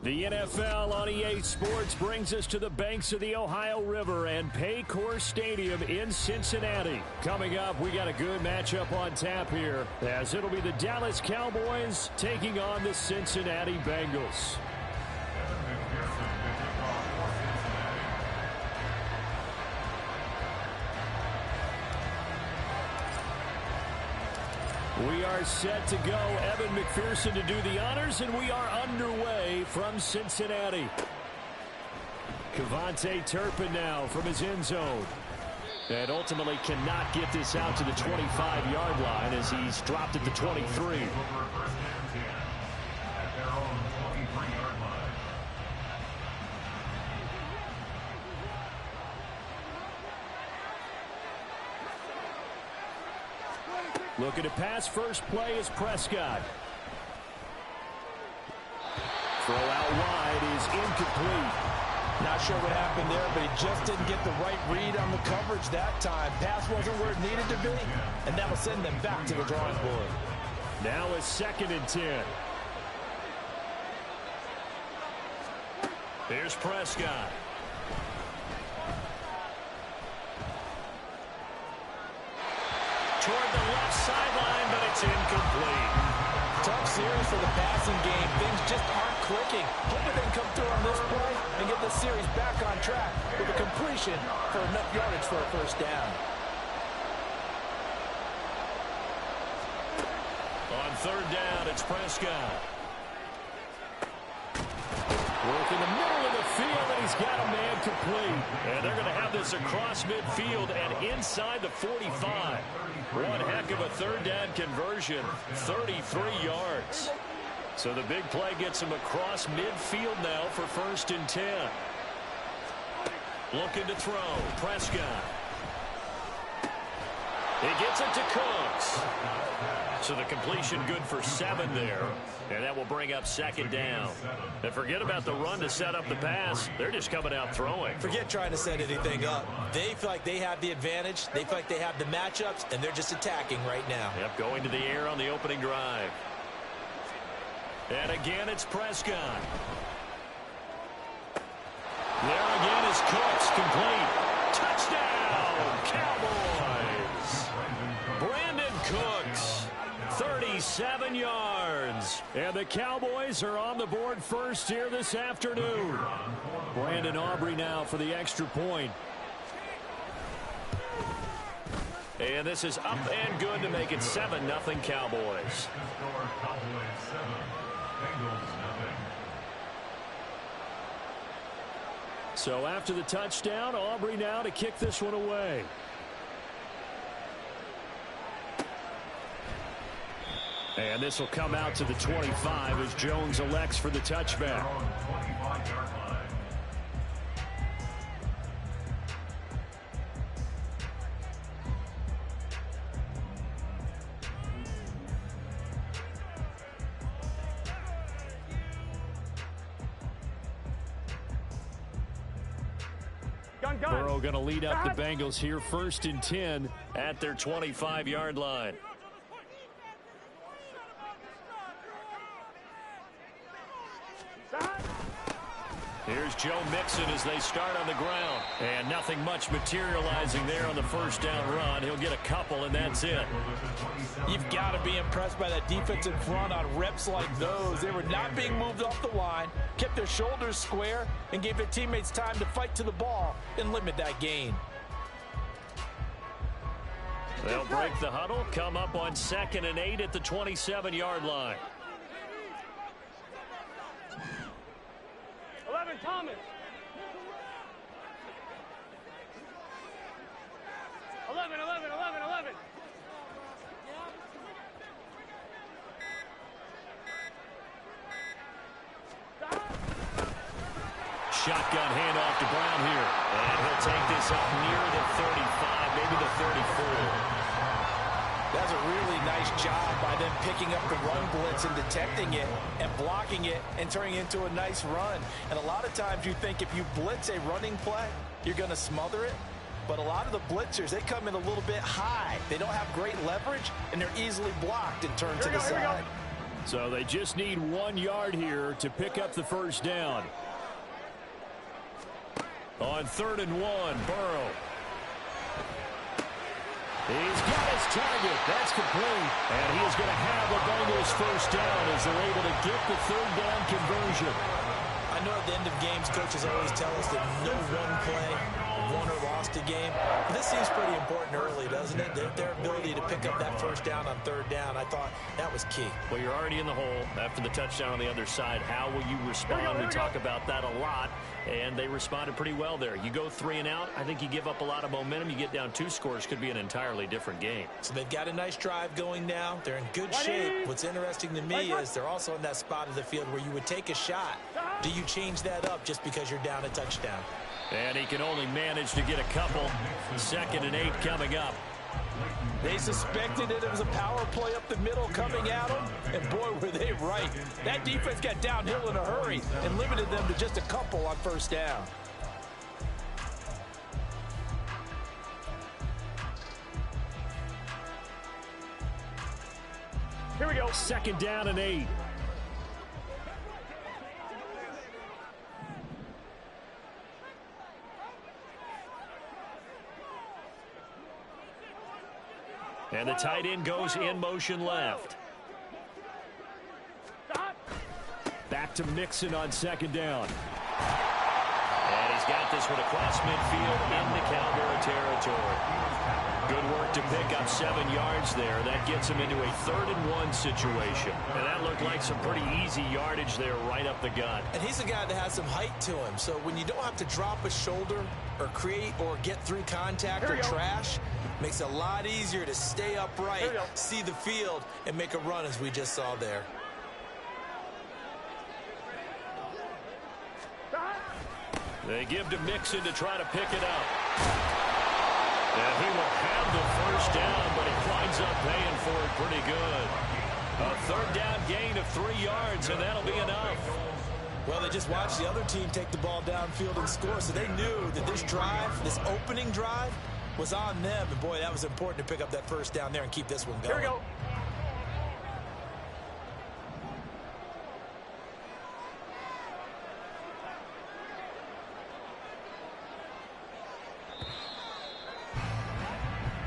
The NFL on EA Sports brings us to the banks of the Ohio River and Paycor Stadium in Cincinnati. Coming up, we got a good matchup on tap here, as it'll be the Dallas Cowboys taking on the Cincinnati Bengals. We are set to go. Evan McPherson to do the honors, and we are underway from Cincinnati. Cavante Turpin now from his end zone. And ultimately cannot get this out to the 25-yard line as he's dropped at the 23. Looking to pass, first play is Prescott. Throw out wide is incomplete. Not sure what happened there, but he just didn't get the right read on the coverage that time. Pass wasn't where it needed to be, and that will send them back to the drawing board. Now a 2nd and 10. Here's Prescott. Toward the left sideline, but it's incomplete. Tough series for the passing game. Things just aren't clicking. Hoping they can come through on this play and get the series back on track with a completion for enough yardage for a first down. On 3rd down, it's Prescott. Work in the middle of the field, and he's got a man complete. And they're going to have this across midfield and inside the 45. One heck of a 3rd down conversion, 33 yards. So the big play gets him across midfield now for 1st and 10. Looking to throw, Prescott. He gets it to Cooks. So the completion good for 7 there. And that will bring up 2nd down. And forget about the run to set up the pass. They're just coming out throwing. Forget trying to set anything up. They feel like they have the advantage. They feel like they have the matchups, and they're just attacking right now. Yep, going to the air on the opening drive. And again, it's Prescott. There again is Cooks, complete. Touchdown, Cowboys! Brandon Cooks, 37 yards. And the Cowboys are on the board first here this afternoon. Brandon Aubrey now for the extra point. And this is up and good to make it 7-0 Cowboys. So after the touchdown, Aubrey now to kick this one away. And this will come out to the 25 as Jones elects for the touchback. Burrow going to lead up the Bengals here, 1st and 10 at their 25-yard line. Here's Joe Mixon as they start on the ground. And nothing much materializing there on the 1st down run. He'll get a couple, and that's it. You've got to be impressed by that defensive front on reps like those. They were not being moved off the line, kept their shoulders square, and gave their teammates time to fight to the ball and limit that gain. They'll break the huddle, come up on 2nd and 8 at the 27-yard line. 11, Thomas. 11. Shotgun handoff to Brown here. And he'll take this up near the 35, maybe the 34. That's a really nice job by them picking up the run blitz and detecting it and blocking it and turning it into a nice run. And a lot of times you think if you blitz a running play, you're going to smother it. But a lot of the blitzers, they come in a little bit high. They don't have great leverage, and they're easily blocked and turned to the side. So they just need 1 yard here to pick up the first down. On 3rd and 1, Burrow. He's got his target. That's complete. And he is going to have the Bengals first down as they're able to get the 3rd down conversion. I know at the end of games, coaches always tell us that no one play won or lost a game. But this seems pretty important early, doesn't it? Their ability to pick up that first down on 3rd down, I thought that was key. Well, you're already in the hole after the touchdown on the other side. How will you respond? We talk about that a lot, and they responded pretty well there. You go 3 and out, I think you give up a lot of momentum. You get down 2 scores, could be an entirely different game. So they've got a nice drive going now. They're in good shape. What's interesting to me is they're also in that spot of the field where you would take a shot. Do you change that up just because you're down a touchdown? And he can only manage to get a couple. 2nd and 8 coming up. They suspected it was a power play up the middle coming at them, and boy, were they right. That defense got downhill in a hurry and limited them to just a couple on 1st down. Here we go. 2nd down and 8. And the tight end goes in motion left. Back to Mixon on 2nd down. And he's got this one across midfield into Cowboy territory. Good work to pick up 7 yards there. That gets him into a 3rd and 1 situation. And that looked like some pretty easy yardage there right up the gut. And he's a guy that has some height to him. So when you don't have to drop a shoulder or create or get through contact or trash, makes it a lot easier to stay upright, see the field, and make a run as we just saw there. They give to Mixon to try to pick it up. And he will have the first down, but he winds up paying for it pretty good. A 3rd down gain of 3 yards, and that'll be enough. Well, they just watched the other team take the ball downfield and score, so they knew that this drive, this opening drive, was on them. And, boy, that was important to pick up that first down there and keep this one going. Here we go.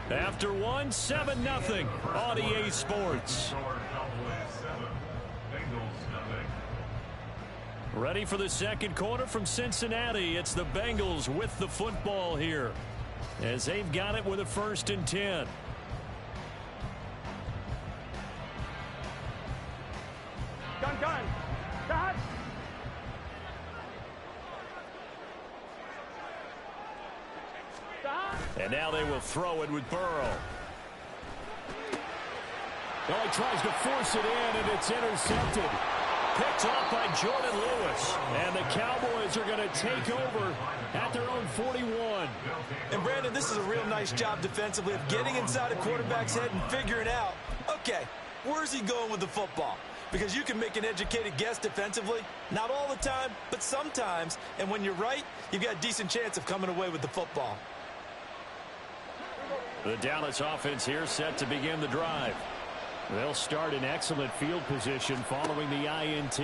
After 1, 7-0 on EA Sports. Ready for the 2nd quarter from Cincinnati. It's the Bengals with the football here, as they've got it with a 1st and 10. Gun. Dot. And now they will throw it with Burrow. Well, he tries to force it in, and it's intercepted. Picked off by Jordan Lewis. And the Cowboys are going to take over at their own 41. And, Brandon, this is a real nice job defensively of getting inside a quarterback's head and figuring out, okay, where's he going with the football? Because you can make an educated guess defensively. Not all the time, but sometimes. And when you're right, you've got a decent chance of coming away with the football. The Dallas offense here set to begin the drive. They'll start in excellent field position following the INT.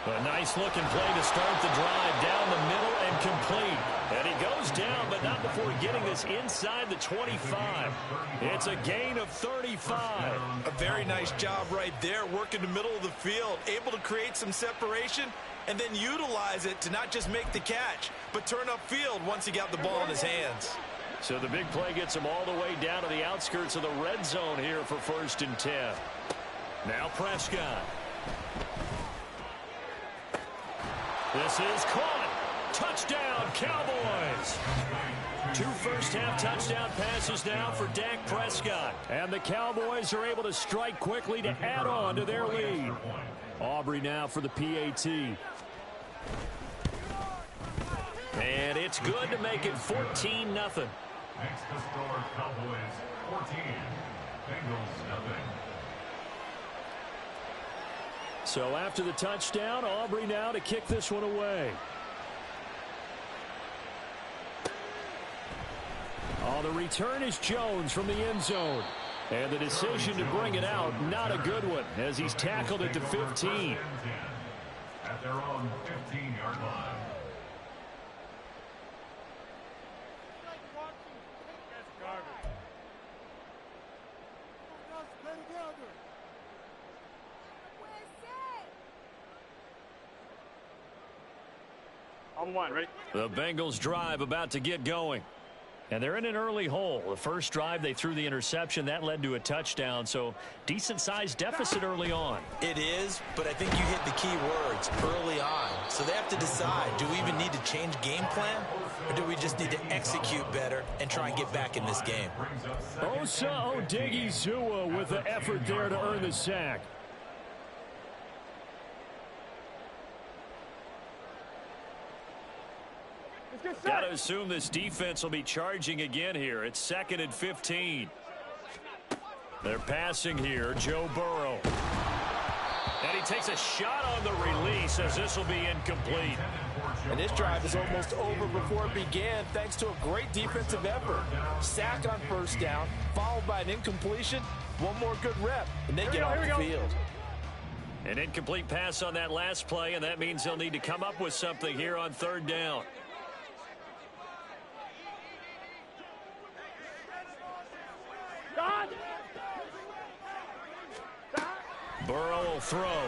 A nice-looking play to start the drive down the middle and complete. And he goes down, but not before getting this inside the 25. It's a gain of 35. A very nice job right there, working the middle of the field, able to create some separation, and then utilize it to not just make the catch, but turn upfield once he got the ball in his hands. So the big play gets him all the way down to the outskirts of the red zone here for 1st and 10. Now Prescott. This is caught. Touchdown, Cowboys. 2 first-half touchdown passes now for Dak Prescott. And the Cowboys are able to strike quickly to add on to their lead. Aubrey now for the PAT. And it's good to make it 14-0. Next to score, Cowboys 14, Bengals 0. So after the touchdown, Aubrey now to kick this one away. The return is Jones from the end zone. And the decision to bring it out, not a good one, as he's tackled it to 15. At their own 15-yard line. On one, ready? The Bengals drive about to get going. And they're in an early hole. The first drive, they threw the interception. That led to a touchdown, so decent-sized deficit early on. It is, but I think you hit the key words early on. So they have to decide, do we even need to change game plan, or do we just need to execute better and try and get back in this game? Osa Odigizua with the effort there to earn the sack. Got to assume this defense will be charging again here. It's 2nd and 15. They're passing here. Joe Burrow. And he takes a shot on the release as this will be incomplete. And this drive is almost over before it began thanks to a great defensive effort. Sack on first down, followed by an incompletion. One more good rep, and they get off the field. An incomplete pass on that last play, and that means they'll need to come up with something here on 3rd down. Burrow will throw.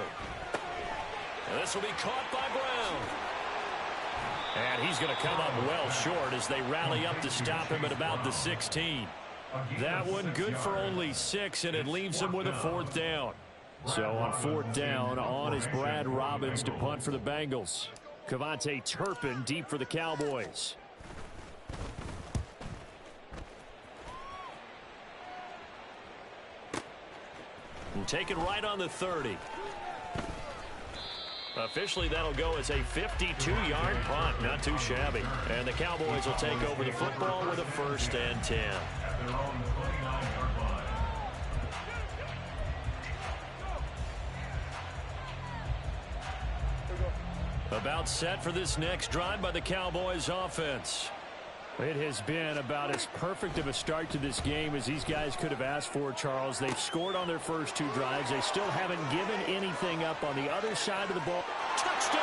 And this will be caught by Brown. And he's going to come up well short as they rally up to stop him at about the 16. That one good for only 6, and it leaves him with a 4th down. So on 4th down, on is Brad Robbins to punt for the Bengals. Cavante Turpin deep for the Cowboys. And taken right on the 30. Officially, that'll go as a 52-yard punt. Not too shabby. And the Cowboys will take over the football with a 1st and 10. About set for this next drive by the Cowboys offense. It has been about as perfect of a start to this game as these guys could have asked for, Charles. They've scored on their first 2 drives. They still haven't given anything up on the other side of the ball. Touchdown!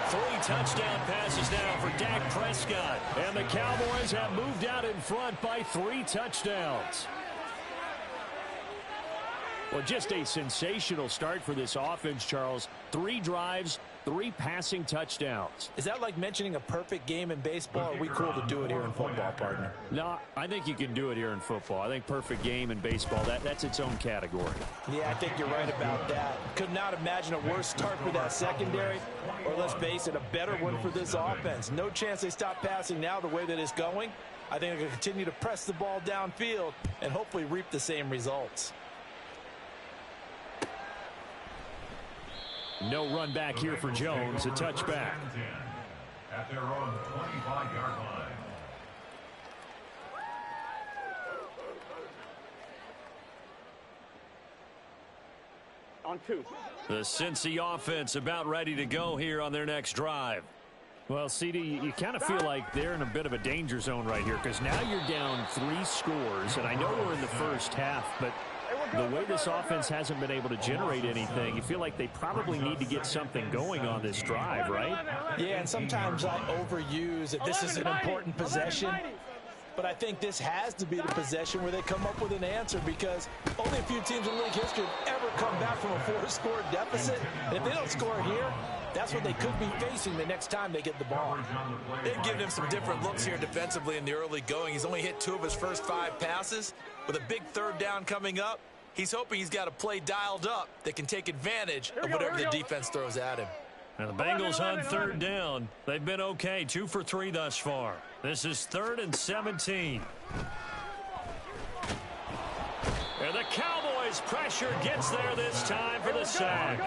3 touchdown passes now for Dak Prescott. And the Cowboys have moved out in front by 3 touchdowns. Well, just a sensational start for this offense, Charles. 3 drives, 3 passing touchdowns. Is that like mentioning a perfect game in baseball, or are we cool to do it here in football, partner? No, I think you can do it here in football. I think perfect game in baseball, that's its own category. Yeah, I think you're right about that. Could not imagine a worse start for that secondary, or let's face it, a better one for this offense. No chance they stop passing now the way that it's going. I think they're going to continue to press the ball downfield and hopefully reap the same results. No run back here for Jones, a touchback. At their own 25-yard line. On 2. The Cincy offense about ready to go here on their next drive. Well, CD, you kind of feel like they're in a bit of a danger zone right here because now you're down 3 scores, and I know we're in the first half, but the way this offense hasn't been able to generate anything, you feel like they probably need to get something going on this drive, right? Yeah, and sometimes I overuse that this is an important possession, but I think this has to be the possession where they come up with an answer because only a few teams in league history have ever come back from a 4-score deficit. And if they don't score here, that's what they could be facing the next time they get the ball. They've given him some different looks here defensively in the early going. He's only hit 2 of his first 5 passes. With a big 3rd down coming up, he's hoping he's got a play dialed up that can take advantage of whatever the defense throws at him. And the Bengals on 3rd down. They've been okay, 2 for 3 thus far. This is 3rd and 17. And the Cowboys pressure gets there this time for the sack.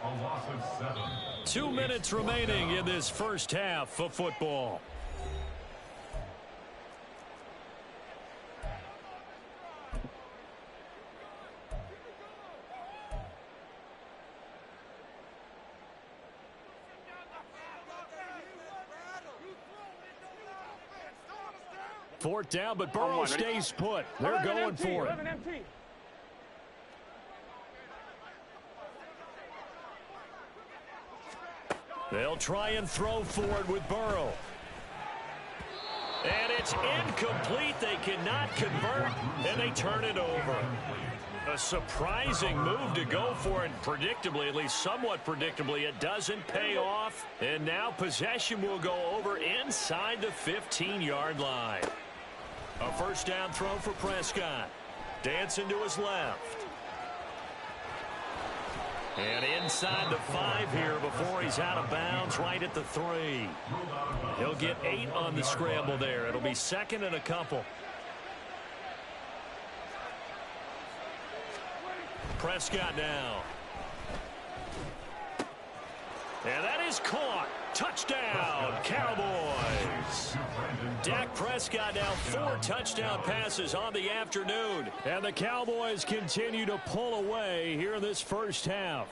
A loss of 7. 2 minutes remaining in this first half of football. Fourth down, but On Burrow one, ready? stays put. They're 11 going empty, for it. 11 empty. They'll try and throw for it with Burrow. And it's incomplete. They cannot convert, and they turn it over. A surprising move to go for it. Predictably, at least somewhat predictably, it doesn't pay off. And now possession will go over inside the 15-yard line. A first down throw for Prescott. Dancing to his left. And inside the 5 here before he's out of bounds right at the 3. He'll get 8 on the scramble there. It'll be second and a couple. Prescott now. And that is caught. Touchdown, Cowboys. Dak Prescott now 4 touchdown passes on the afternoon. And the Cowboys continue to pull away here in this first half.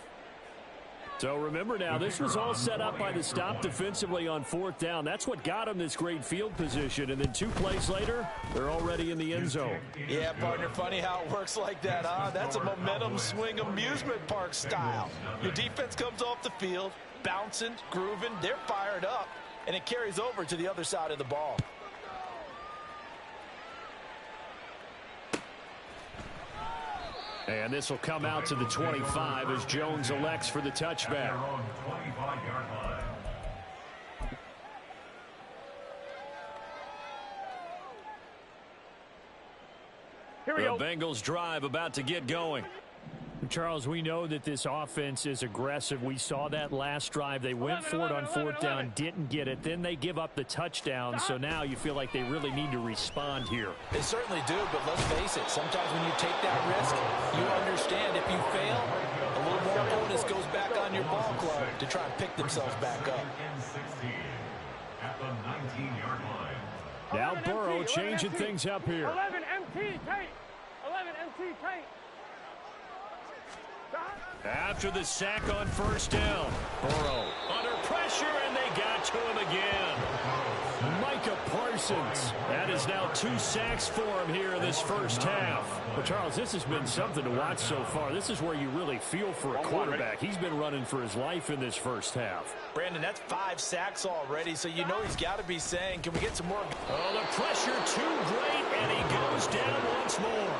So remember now, this was all set up by the stop defensively on 4th down. That's what got them this great field position. And then 2 plays later, they're already in the end zone. Yeah, partner, funny how it works like that, huh? That's a momentum swing amusement park style. Your defense comes off the field, bouncing, grooving, they're fired up, and it carries over to the other side of the ball. And this will come out to the 25 as Jones elects for the touchback. Here we The go. Bengals drive about to get going. Charles, we know that this offense is aggressive. We saw that last drive. They went for it on 4th down, didn't get it. Then they give up the touchdown. So now you feel like they really need to respond here. They certainly do, but let's face it, sometimes when you take that risk, you understand if you fail, a little more onus goes back on your ball club to try and pick themselves back up. At the 19-yard line. Now 11 Burrow empty, changing 11 things up here. 11 empty, tight. 11 empty, tight. After the sack on 1st down, Burrow under pressure, and they got to him again. Micah Parsons. That is now 2 sacks for him here in this first half. Well, Charles, this has been something to watch so far. This is where you really feel for a quarterback. He's been running for his life in this first half. Brandon, that's 5 sacks already, so you know he's got to be saying, can we get some more? Oh, the pressure too great, and he goes down once more.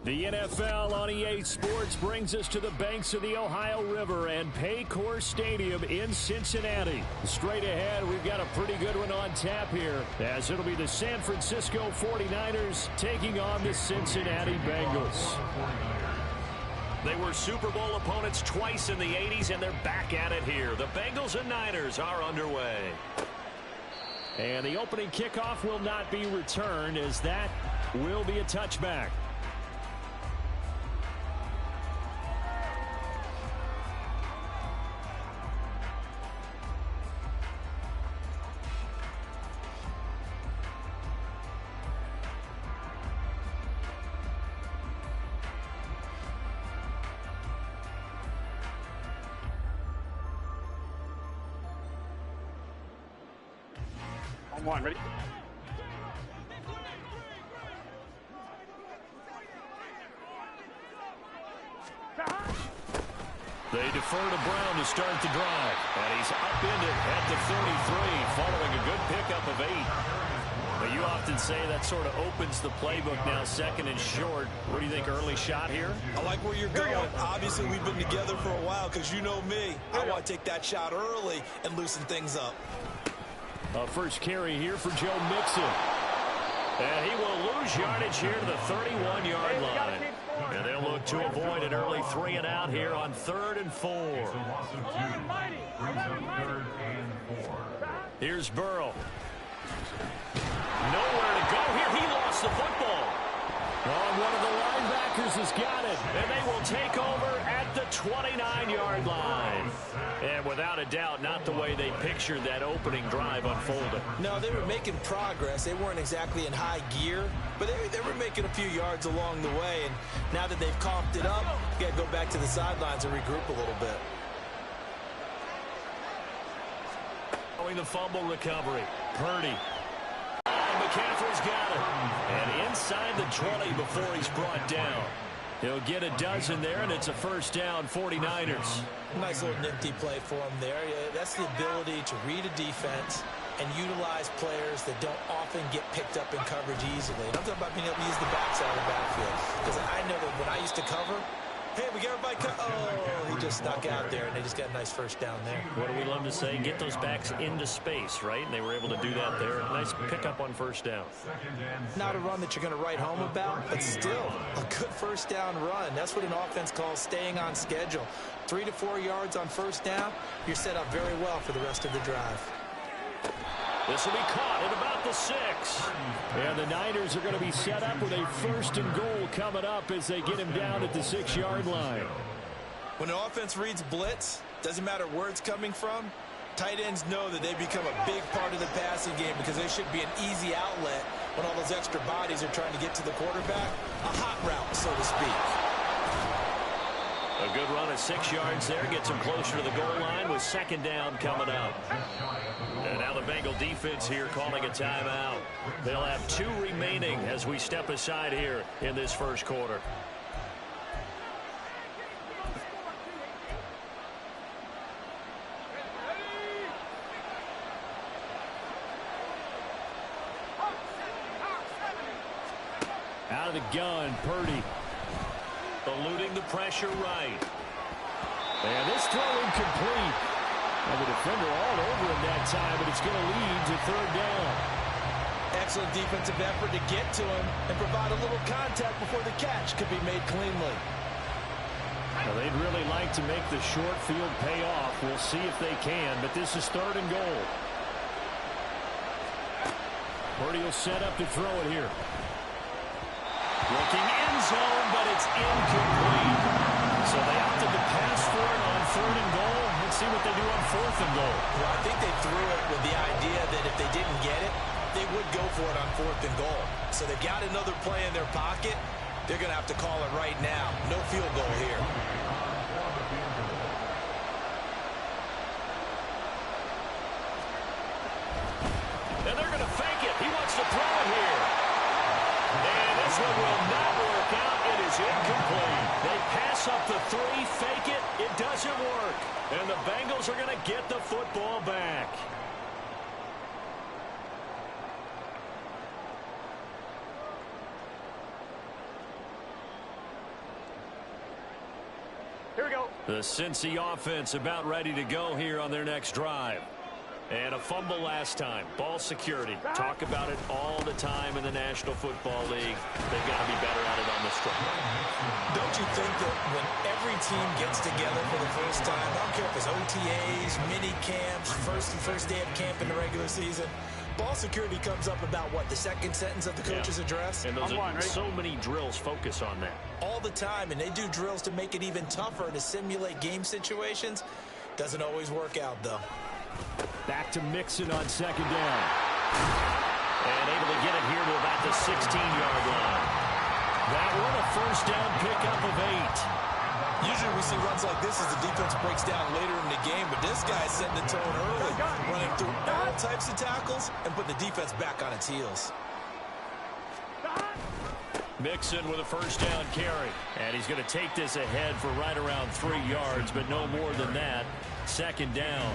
The NFL on EA Sports brings us to the banks of the Ohio River and Paycor Stadium in Cincinnati. Straight ahead, we've got a pretty good one on tap here, as it'll be the San Francisco 49ers taking on the Cincinnati Bengals. They were Super Bowl opponents twice in the 80s, and they're back at it here. The Bengals and Niners are underway. And the opening kickoff will not be returned, as that will be a touchback. One, ready? They defer to Brown to start the drive. And he's upended at the 33 following a good pickup of 8. But you often say that sort of opens the playbook now, second and short. What do you think, early shot here? I like where you're going. Obviously, we've been together for a while because you know me. I want to take that shot early and loosen things up. First carry here for Joe Mixon. And he will lose yardage here to the 31-yard line. And they'll look to avoid an early 3 and out here on 3rd and 4. Here's Burrow. Nowhere to go here. He lost the football. Oh, one of the linebackers has got it. And they will take over at the 29-yard line. And without a doubt, not the way they pictured that opening drive unfolding. No, they were making progress. They weren't exactly in high gear, but they were making a few yards along the way. And now that they've comped it up, you got to go back to the sidelines and regroup a little bit. Following the fumble recovery, Purdy. McCaffrey's got it. And inside the 20 before he's brought down. He'll get a dozen there, and it's a first down, 49ers. Nice little nifty play for him there. That's the ability to read a defense and utilize players that don't often get picked up in coverage easily. And I'm talking about being able to use the backside of the backfield. Because I know that when I used to cover, hey, we got everybody oh, he just snuck out there, and they just got a nice first down there. What do we love to say? Get those backs into space, right? And they were able to do that there. Nice pickup on first down. Not a run that you're going to write home about, but still a good first down run. That's what an offense calls staying on schedule. 3 to 4 yards on first down, you're set up very well for the rest of the drive. This will be caught at about the 6. And the Niners are going to be set up with a 1st and goal coming up as they get him down at the 6-yard line. When an offense reads blitz, doesn't matter where it's coming from, tight ends know that they become a big part of the passing game because they should be an easy outlet when all those extra bodies are trying to get to the quarterback. A hot route, so to speak. A good run of 6 yards there. Gets him closer to the goal line with 2nd down coming up. And now the Bengal defense here calling a timeout. They'll have 2 remaining as we step aside here in this first quarter. Out of the gun, Purdy. Eluding the pressure right. And this throw incomplete. And the defender all over him that time, but it's going to lead to 3rd down. Excellent defensive effort to get to him and provide a little contact before the catch could be made cleanly. Well, they'd really like to make the short field pay off. We'll see if they can, but this is 3rd and goal. Purdy will set up to throw it here. Looking end zone, but it's incomplete. So they opted to pass for it on 3rd and goal. Let's see what they do on 4th and goal. Well, I think they threw it with the idea that if they didn't get it, they would go for it on 4th and goal. So they've got another play in their pocket. They're going to have to call it right now. No field goal here. And they're going to fake it. He wants to throw it here. And this one will not work out. It is incomplete. They pass up the 3, fake it. It doesn't work. And the Bengals are going to get the football back. The Cincy offense about ready to go here on their next drive. And a fumble last time. Ball security. Talk about it all the time in the National Football League. They've got to be better at it on this drive. Don't you think that when every team gets together for the first time, I don't care if it's OTAs, mini camps, first day of camp in the regular season, ball security comes up about what, the second sentence of the coach's address? And those are so many drills focus on that. All the time, and they do drills to make it even tougher to simulate game situations. Doesn't always work out, though. Back to Mixon on second down. And able to get it here to about the 16-yard line. That one a first down pickup of 8. Usually we see runs like this as the defense breaks down later in the game, but this guy's setting the tone early, running through all types of tackles and putting the defense back on its heels. Mixon with a first down carry. And he's going to take this ahead for right around 3 yards, but no more than that. Second down.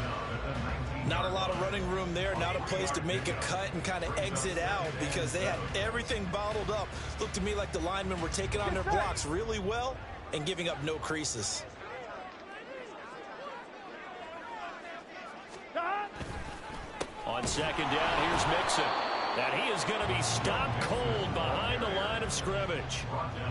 Not a lot of running room there. Not a place to make a cut and kind of exit out because they had everything bottled up. Looked to me like the linemen were taking on their blocks really well and giving up no creases. On second down, here's Mixon. And he is going to be stopped cold behind the line of scrimmage.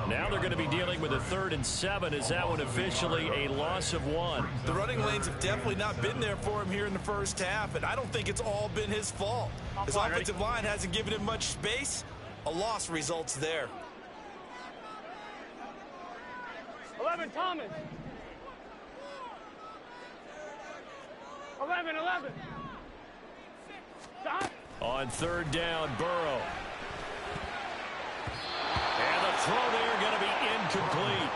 Now they're going to be dealing with a 3rd and 7. Is that one officially a loss of 1? The running lanes have definitely not been there for him here in the first half, and I don't think it's all been his fault. His offensive line hasn't given him much space. A loss results there. 11, Thomas. 11. Stop. On 3rd down, Burrow. And the throw there going to be incomplete.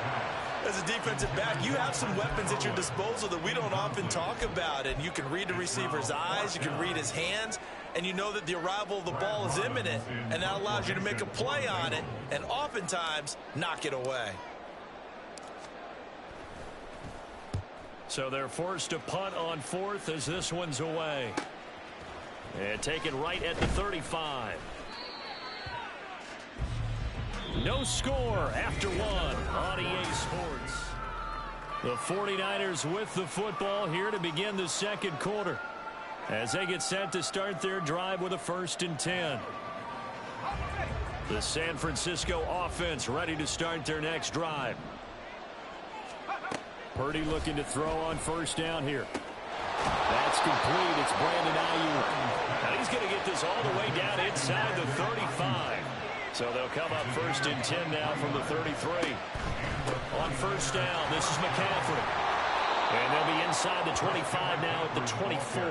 As a defensive back, you have some weapons at your disposal that we don't often talk about. And you can read the receiver's eyes, you can read his hands, and you know that the arrival of the ball is imminent. And that allows you to make a play on it and oftentimes knock it away. So they're forced to punt on 4th as this one's away. And taken right at the 35. No score after 1 on EA Sports. The 49ers with the football here to begin the second quarter as they get set to start their drive with a 1st and 10. The San Francisco offense ready to start their next drive. Purdy looking to throw on 1st down here. That's complete. It's Brandon Ayuk. And he's going to get this all the way down inside the 35. So they'll come up 1st and 10 now from the 33. On 1st down, this is McCaffrey. And they'll be inside the 25 now at the 24.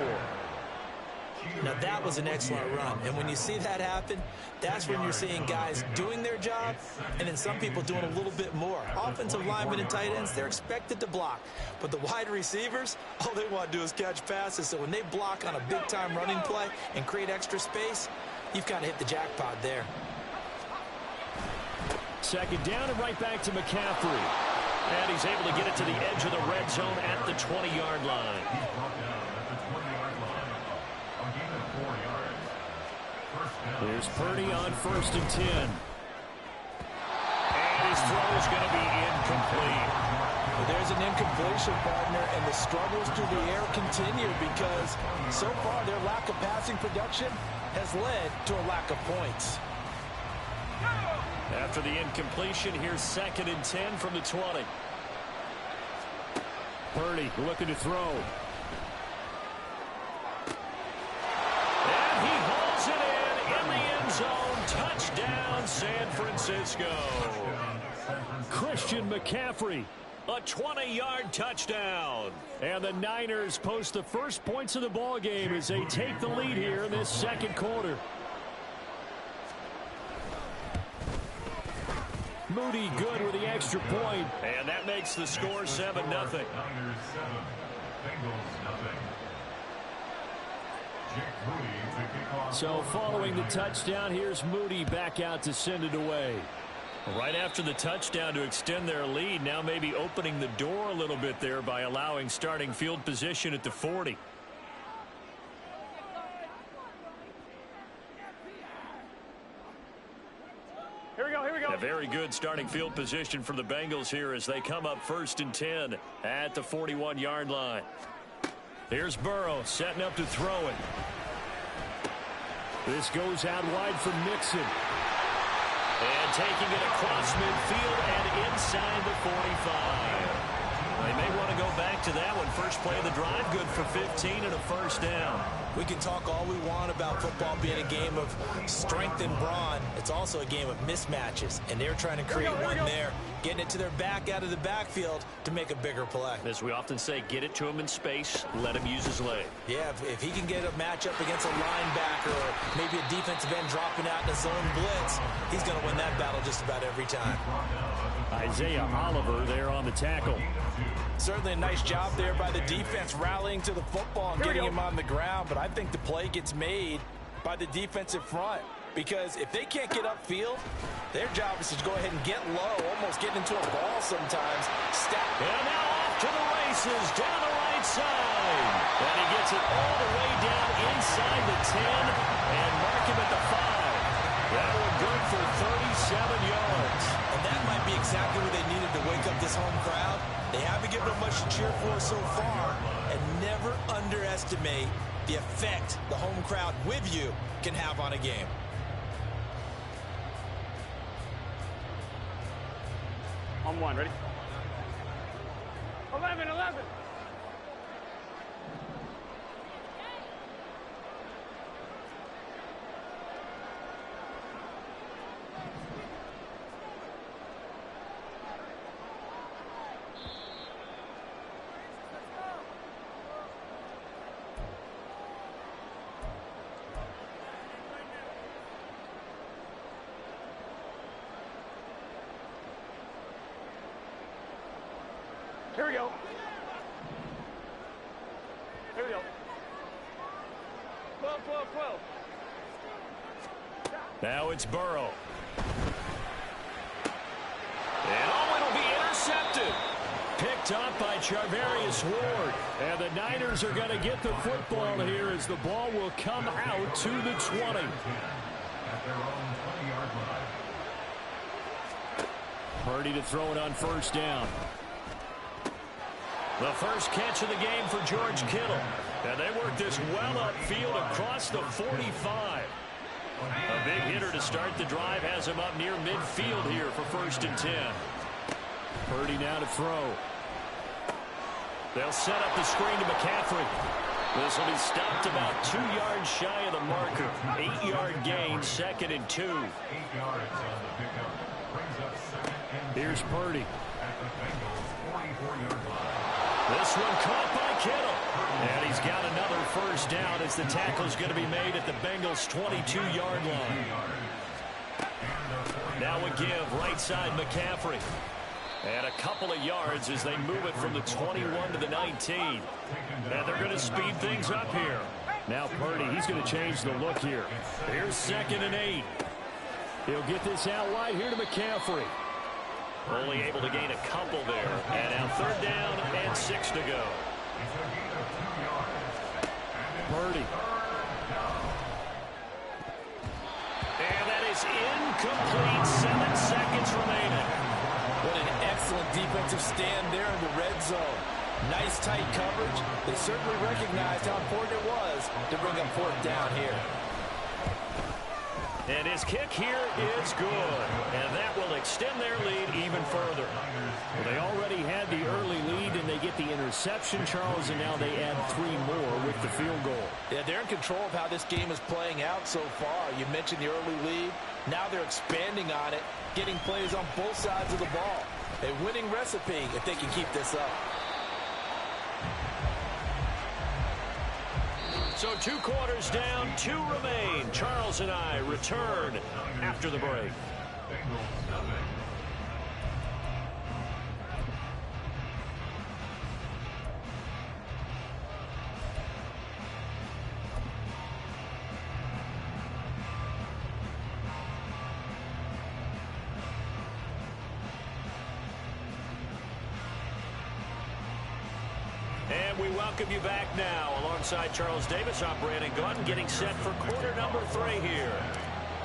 Now that was an excellent run, and when you see that happen, that's when you're seeing guys doing their job and then some people doing a little bit more. Offensive linemen and tight ends, they're expected to block, but the wide receivers, all they want to do is catch passes. So when they block on a big-time running play and create extra space, you've kind of hit the jackpot there. Second down and right back to McCaffrey, and he's able to get it to the edge of the red zone at the 20-yard line. There's Purdy on 1st and 10. And his throw is going to be incomplete. Well, there's an incompletion, partner, and the struggles through the air continue because so far their lack of passing production has led to a lack of points. After the incompletion, here's 2nd and 10 from the 20. Purdy looking to throw. And he hauls it in the end zone. Touchdown, San Francisco. Christian McCaffrey, a 20-yard touchdown. And the Niners post the first points of the ball game as they take the lead here in this second quarter. Moody good with the extra point, and that makes the score 7-0. So following the touchdown, here's Moody back out to send it away. Right after the touchdown to extend their lead, now maybe opening the door a little bit there by allowing starting field position at the 40. Here we go, here we go. A very good starting field position for the Bengals here as they come up 1st and 10 at the 41-yard line. Here's Burrow setting up to throw it. This goes out wide for Mixon. And taking it across midfield and inside the 45. They may want to go back to that one. First play of the drive, good for 15 and a first down. We can talk all we want about football being a game of strength and brawn. It's also a game of mismatches, and they're trying to create one there, getting it to their back out of the backfield to make a bigger play. As we often say, get it to him in space, let him use his leg. Yeah, if he can get a matchup against a linebacker or maybe a defensive end dropping out in a zone blitz, he's going to win that battle just about every time. Isaiah Oliver there on the tackle. Certainly a nice job there by the defense rallying to the football and getting him on the ground, but I think the play gets made by the defensive front because if they can't get upfield, their job is to go ahead and get low, almost get into a ball sometimes. And now off to the races down the right side. And he gets it all the way down inside the 10 and mark him at the 5. That one good for 37 yards. And that might be exactly what they needed to wake up this home crowd. They haven't given them much to cheer for so far, and never underestimate the effect the home crowd with you can have on a game. On one, ready? 11. Here we go. Here we go. 12. Now it's Burrow. And oh, it'll be intercepted. Picked up by Charvarius Ward. And the Niners are going to get the football here as the ball will come out to the 20. At their own 20-yard line. Purdy to throw it on first down. The first catch of the game for George Kittle. And they work this well upfield across the 45. A big hitter to start the drive has him up near midfield here for 1st and 10. Purdy now to throw. They'll set up the screen to McCaffrey. This will be stopped about 2 yards shy of the marker. 8-yard gain, 2nd and 2. 8 yards on the pickup. Brings up 2nd and 2. Here's Purdy. At the Bengals' 44-yard line. This one caught by Kittle. And he's got another first down as the tackle's going to be made at the Bengals' 22-yard line. Now a give, right side McCaffrey. And a couple of yards as they move it from the 21 to the 19. And they're going to speed things up here. Now Purdy, he's going to change the look here. Here's 2nd and 8. He'll get this out wide here to McCaffrey. Only able to gain a couple there. And now 3rd down and 6 to go. Purdy. And that is incomplete. 7 seconds remaining. What an excellent defensive stand there in the red zone. Nice tight coverage. They certainly recognized how important it was to bring up 4th down here. And his kick here is good. And that will extend their lead even further. Well, they already had the early lead, and they get the interception, Charles, and now they add 3 more with the field goal. Yeah, they're in control of how this game is playing out so far. You mentioned the early lead. Now they're expanding on it, getting plays on both sides of the ball. A winning recipe if they can keep this up. So 2 quarters down, 2 remain. Charles and I return after the break. And we welcome you back now. Alongside Charles Davis, I'm Brandon Gaudin, getting set for quarter number 3 here.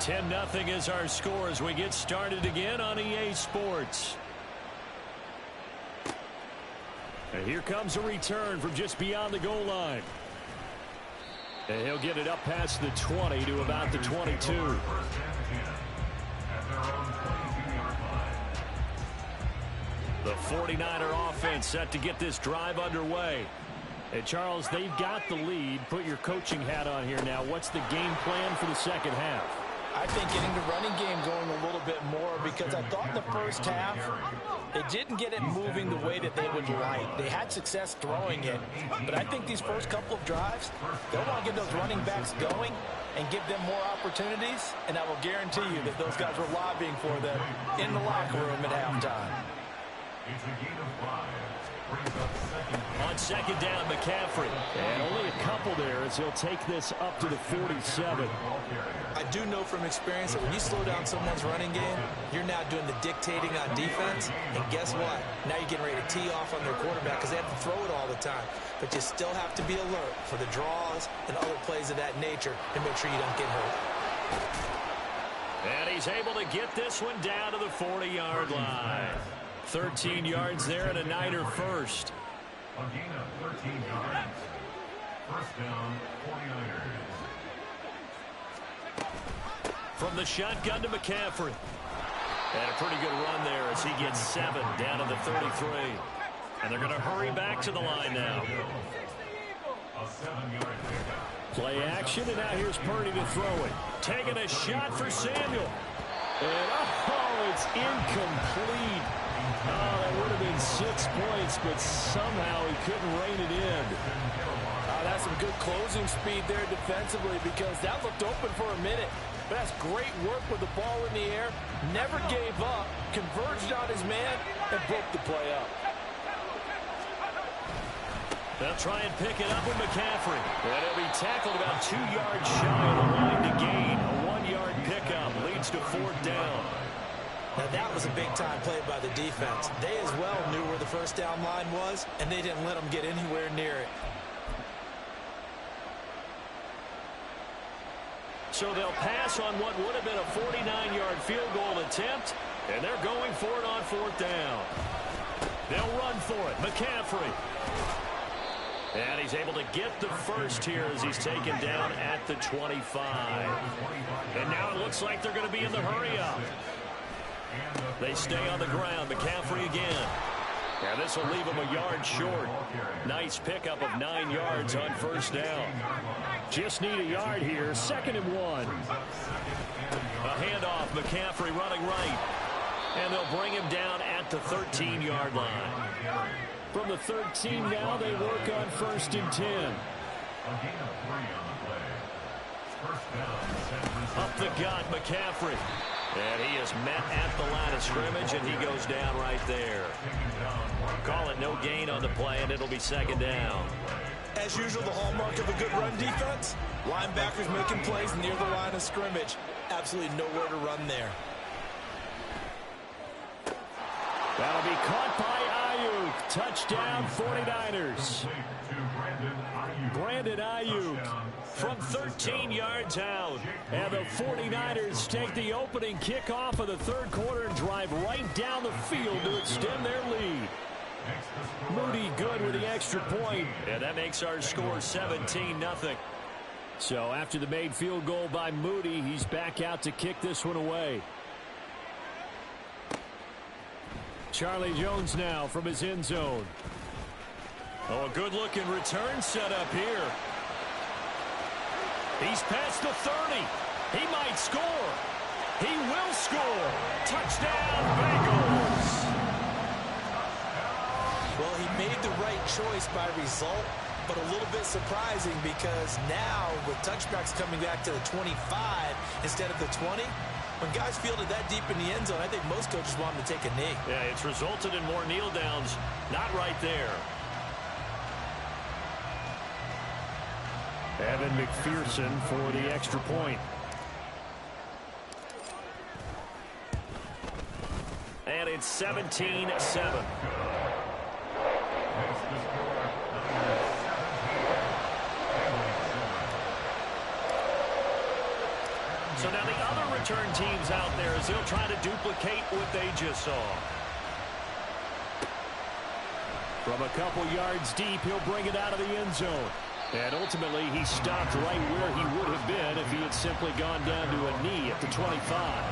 10-0 is our score as we get started again on EA Sports. And here comes a return from just beyond the goal line. And he'll get it up past the 20 to about the 22. The 49er offense set to get this drive underway. And Charles, they've got the lead. Put your coaching hat on here now. What's the game plan for the second half? I think getting the running game going a little bit more, because I thought in the first half they didn't get it moving the way that they would like. They had success throwing it, but I think these first couple of drives, they'll want to get those running backs going and give them more opportunities, and I will guarantee you that those guys were lobbying for them in the locker room at halftime. It's a gain of 5. Brings up second. On second down, McCaffrey. And only a couple there as he'll take this up to the 47. I do know from experience that when you slow down someone's running game, you're now doing the dictating on defense. And guess what? Now you're getting ready to tee off on their quarterback because they have to throw it all the time. But you still have to be alert for the draws and other plays of that nature to make sure you don't get hurt. And he's able to get this one down to the 40-yard line. 13 yards there and a Niner first. A gain of 13 yards. First down, 49ers. From the shotgun to McCaffrey. And a pretty good run there as he gets 7 down to the 33. And they're going to hurry back to the line now. A 7-yard pickup. Play action, and now here's Purdy to throw it. Taking a shot for Samuel. And it's incomplete. Oh, that would have been 6 points, but somehow he couldn't rein it in. That's some good closing speed there defensively, because that looked open for a minute. But that's great work with the ball in the air. Never gave up, converged on his man, and broke the play up. They'll try and pick it up with McCaffrey. And he'll be tackled about 2 yards shy of the line to gain. A 1-yard pickup leads to 4th down. Now that was a big-time play by the defense. They as well knew where the first down line was, and they didn't let them get anywhere near it. So they'll pass on what would have been a 49-yard field goal attempt, and they're going for it on 4th down. They'll run for it. McCaffrey. And he's able to get the first here as he's taken down at the 25. And now it looks like they're going to be in the hurry-up. They stay on the ground. McCaffrey again. And this will leave him a yard short. Nice pickup of 9 yards on first down. Just need a yard here. 2nd and 1. A handoff. McCaffrey running right. And they'll bring him down at the 13-yard line. From the 13 now, they work on 1st and 10. Up the gut, McCaffrey. And he is met at the line of scrimmage, and he goes down right there. Call it no gain on the play, and it'll be 2nd down. As usual, the hallmark of a good run defense, linebackers making plays near the line of scrimmage. Absolutely nowhere to run there. That'll be caught by Ayuk. Touchdown, 49ers. Brandon Ayuk from 13 yards out. And the 49ers take the opening kickoff of the 3rd quarter and drive right down the field to extend their lead. Moody good with the extra point. And that makes our score 17-0. So after the made field goal by Moody, he's back out to kick this one away. Charlie Jones now from his end zone. Oh, a good-looking return set up here. He's past the 30. He might score. He will score. Touchdown, Bengals. Well, he made the right choice by result, but a little bit surprising because now with touchbacks coming back to the 25 instead of the 20, when guys fielded that deep in the end zone, I think most coaches want them to take a knee. Yeah, it's resulted in more kneel downs. Not right there. Evan McPherson for the extra point. And it's 17-7. So now the other return teams out there as they'll try to duplicate what they just saw. From a couple yards deep, he'll bring it out of the end zone. And ultimately, he stopped right where he would have been if he had simply gone down to a knee at the 25.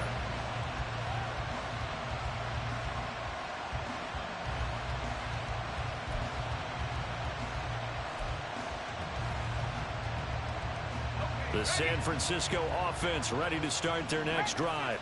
The San Francisco offense ready to start their next drive.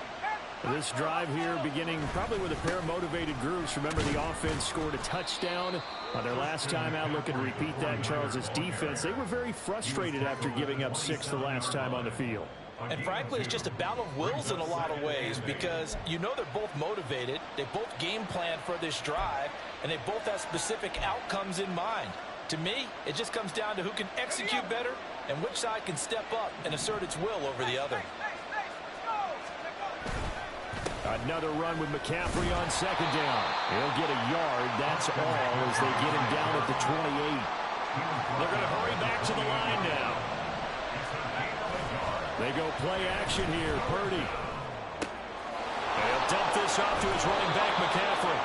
This drive here beginning probably with a pair of motivated groups. Remember, the offense scored a touchdown on their last time out. Looking to repeat that in Charles' defense. They were very frustrated after giving up 6 the last time on the field. And frankly, it's just a battle of wills in a lot of ways because you know they're both motivated. They both game plan for this drive, and they both have specific outcomes in mind. To me, it just comes down to who can execute better and which side can step up and assert its will over the other. Another run with McCaffrey on second down. He'll get a yard. That's all as they get him down at the 28. They're going to hurry back to the line now. They go play action here. Purdy. And he'll dump this off to his running back, McCaffrey.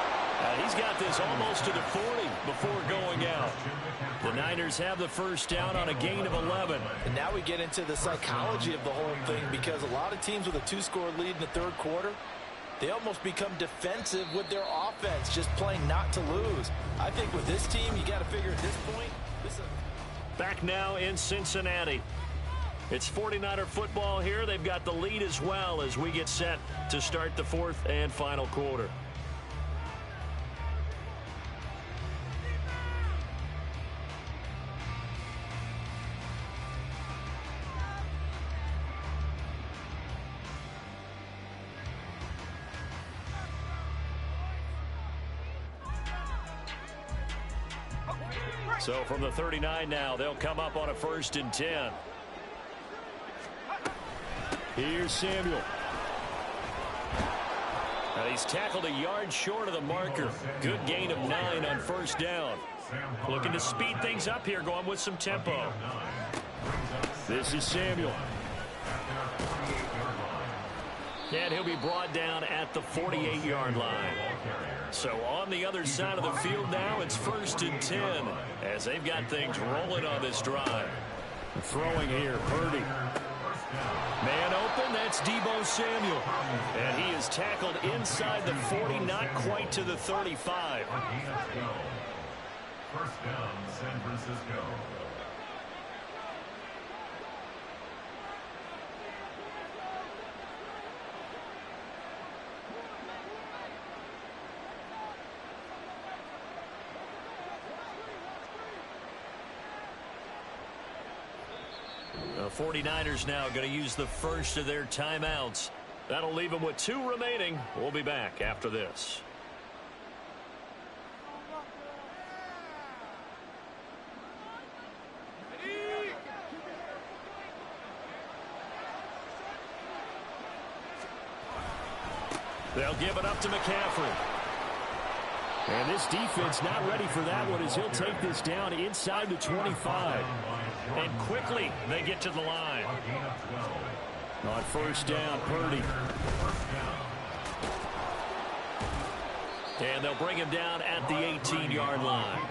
He's got this almost to the 40 before going out. The Niners have the first down on a gain of 11. And now we get into the psychology of the whole thing because a lot of teams with a 2-score lead in the third quarter, they almost become defensive with their offense, just playing not to lose. I think with this team, you got to figure at this point. Back now in Cincinnati. It's 49er football here. They've got the lead as well as we get set to start the fourth and final quarter. So from the 39 now, they'll come up on a 1st and 10. Here's Samuel. And he's tackled a yard short of the marker. Good gain of 9 on 1st down. Looking to speed things up here, going with some tempo. This is Samuel. And he'll be brought down at the 48-yard line. So on the other side of the field now, it's 1st and 10 as they've got things rolling on this drive. Throwing here, Purdy. Man open, that's Deebo Samuel. And he is tackled inside the 40, not quite to the 35. First down, San Francisco. The 49ers now going to use the first of their timeouts. That'll leave them with 2 remaining. We'll be back after this. They'll give it up to McCaffrey. And this defense not ready for that one as he'll take this down inside the 25. And quickly they get to the line. On 1st down, Purdy. And they'll bring him down at the 18-yard line.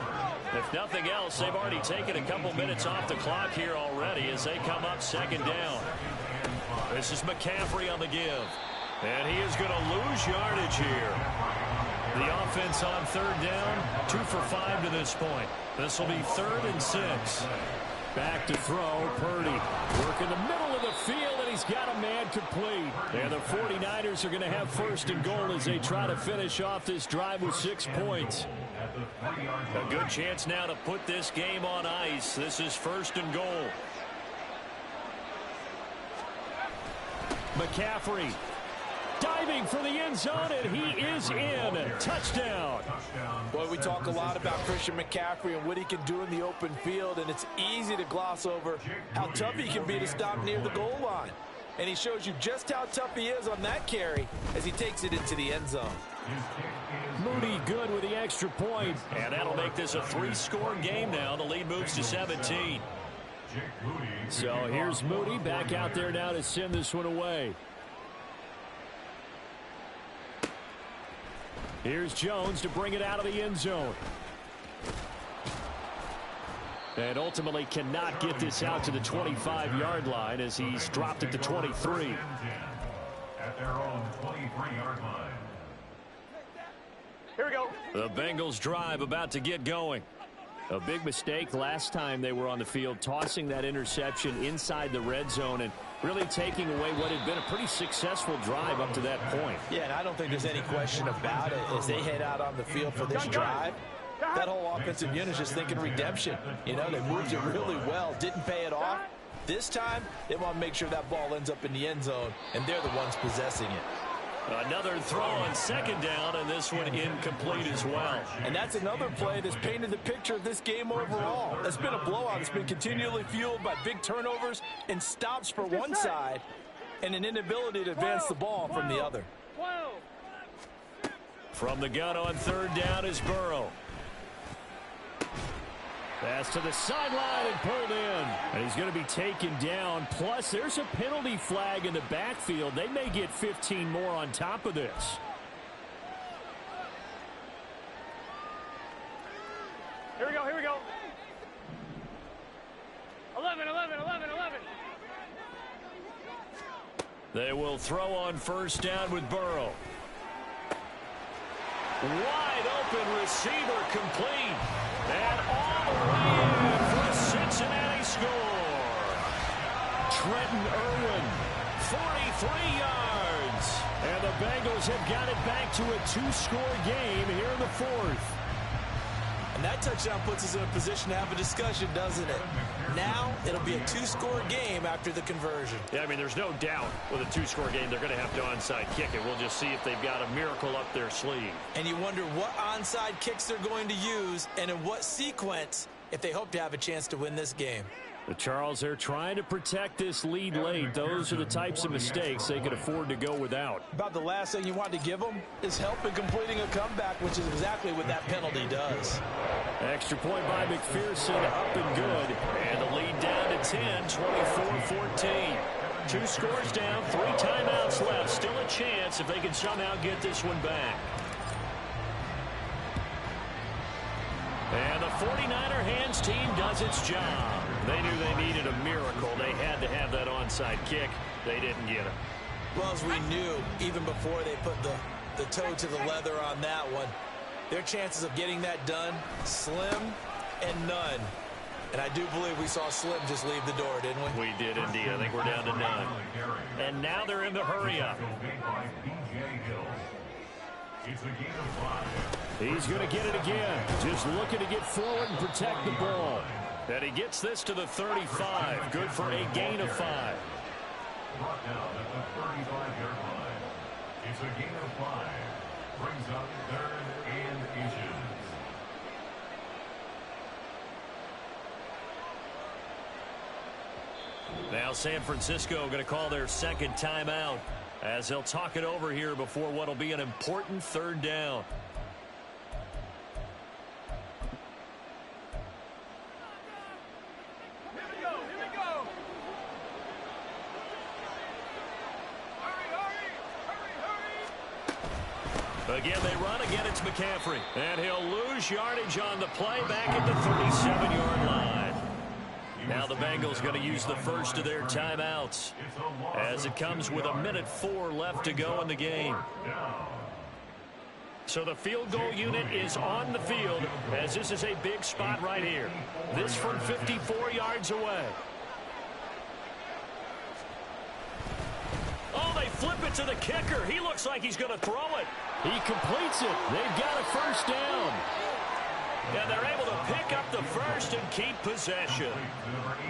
If nothing else, they've already taken a couple minutes off the clock here already as they come up 2nd down. This is McCaffrey on the give. And he is going to lose yardage here. The offense on 3rd down, 2 for 5 to this point. This will be 3rd and 6. Back to throw, Purdy. Work in the middle of the field, and he's got a man complete. And the 49ers are going to have 1st and goal as they try to finish off this drive with 6 points. A good chance now to put this game on ice. This is 1st and goal. McCaffrey diving for the end zone, and he is in. Touchdown. Boy, we talk a lot about Christian McCaffrey and what he can do in the open field, and it's easy to gloss over how tough he can be to stop near the goal line. And he shows you just how tough he is on that carry as he takes it into the end zone. Moody good with the extra point. And that'll make this a 3-score game now. The lead moves to 17. So here's Moody back out there now to send this one away. Here's Jones to bring it out of the end zone. And ultimately cannot get this out to the 25-yard line as he's dropped it to 23. At their own 23-yard line. Here we go. The Bengals drive about to get going. A big mistake last time they were on the field, tossing that interception inside the red zone and really taking away what had been a pretty successful drive up to that point. Yeah, and I don't think there's any question about it. As they head out on the field for this drive, that whole offensive unit is just thinking redemption. You know, they moved it really well, didn't pay it off. This time, they want to make sure that ball ends up in the end zone, and they're the ones possessing it. Another throw on second down, and this one incomplete as well. And that's another play that's painted the picture of this game overall. It's been a blowout. It's been continually fueled by big turnovers and stops for one side and an inability to advance the ball from the other. From the gun on third down is Burrow. Pass to the sideline and pulled in. And he's going to be taken down. Plus, there's a penalty flag in the backfield. They may get 15 more on top of this. Here we go, here we go. 11, 11, 11, 11. They will throw on first down with Burrow. Wide open receiver complete. And all the way in for a Cincinnati score. Trenton Irwin, 43 yards. And the Bengals have got it back to a two-score game here in the fourth. And that touchdown puts us in a position to have a discussion, doesn't it? Now it'll be a two-score game after the conversion. Yeah, I mean, there's no doubt with a two-score game they're going to have to onside kick it. We'll just see if they've got a miracle up their sleeve. And you wonder what onside kicks they're going to use and in what sequence if they hope to have a chance to win this game. The Charles, they're trying to protect this lead late. Those are the types of mistakes they could afford to go without. About the last thing you want to give them is help in completing a comeback, which is exactly what that penalty does. Extra point by McPherson, up and good. And the lead down to 10, 24-14. Two scores down, 3 timeouts left. Still a chance if they can somehow get this one back. And the 49er hands team does its job. They knew they needed a miracle. They had to have that onside kick. They didn't get it. Well, as we knew, even before they put the toe to the leather on that one, their chances of getting that done, slim and none. And I do believe we saw Slim just leave the door, didn't we? We did indeed. I think we're down to none. And now they're in the hurry-up. It's a gain of 5. He's going to get it again. Just looking to get forward and protect the ball. And he gets this to the 35. Good for a gain of 5. Brought down at the 35-yard line. It's a gain of 5. Brings up 3rd and inches. Now San Francisco going to call their second timeout as they'll talk it over here before what will be an important third down. Again, they run. Again, it's McCaffrey. And he'll lose yardage on the play back at the 37-yard line. Now the Bengals going to use the first of their timeouts as it comes with 1:04 left to go in the game. So the field goal unit is on the field as this is a big spot right here. This from 54 yards away. Oh, they flip it to the kicker. He looks like he's going to throw it. He completes it. They've got a first down. And they're able to pick up the first and keep possession.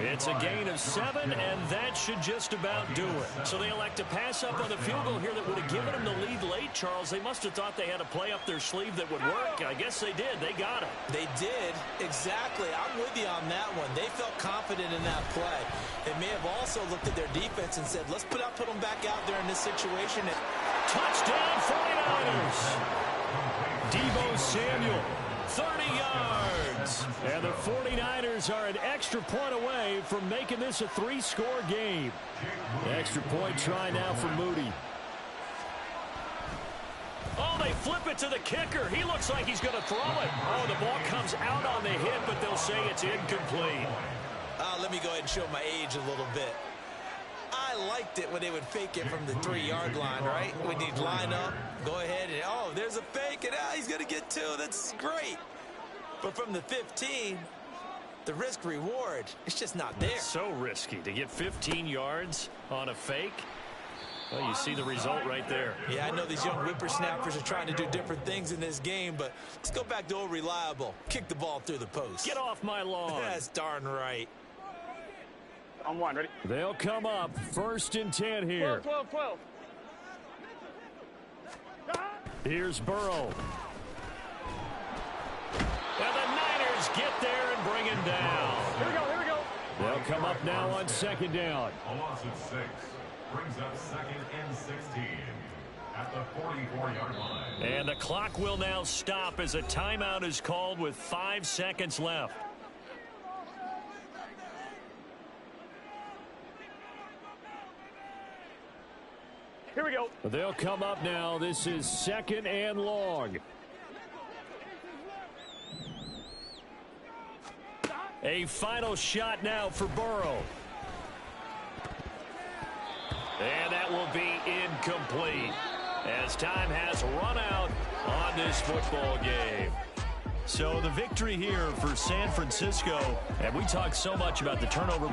It's a gain of 7, and that should just about do it. So they elect to pass up on the field goal here that would have given them the lead late, Charles. They must have thought they had a play up their sleeve that would work. I guess they did. They got it. They did. Exactly. I'm with you on that one. They felt confident in that play. They may have also looked at their defense and said, let's put them back out there in this situation. Touchdown 49ers. Deebo Samuel. 30 yards. And the 49ers are an extra point away from making this a 3-score game. Extra point try now for Moody. Oh, they flip it to the kicker. He looks like he's going to throw it. Oh, the ball comes out on the hit, but they'll say it's incomplete. Let me go ahead and show my age a little bit. I liked it when they would fake it from the 3-yard line, right? When you'd line up, go ahead and, oh, there's a fake, and he's going to get 2. That's great. But from the 15, the risk-reward, it's just not there. It's so risky to get 15 yards on a fake. Well, you see the result right there. Yeah, I know these young whippersnappers are trying to do different things in this game, but let's go back to old reliable. Kick the ball through the post. Get off my lawn. That's darn right. On one, ready? They'll come up 1st and 10 here. 12. Here's Burrow. And the Niners get there and bring him down. Here we go. They'll come up now on 2nd down. A loss of 6 brings up 2nd and 16 at the 44-yard line. And the clock will now stop as a timeout is called with 5 seconds left. Here we go. They'll come up now. This is 2nd and long. A final shot now for Burrow. And that will be incomplete as time has run out on this football game. So the victory here for San Francisco, and we talked so much about the turnover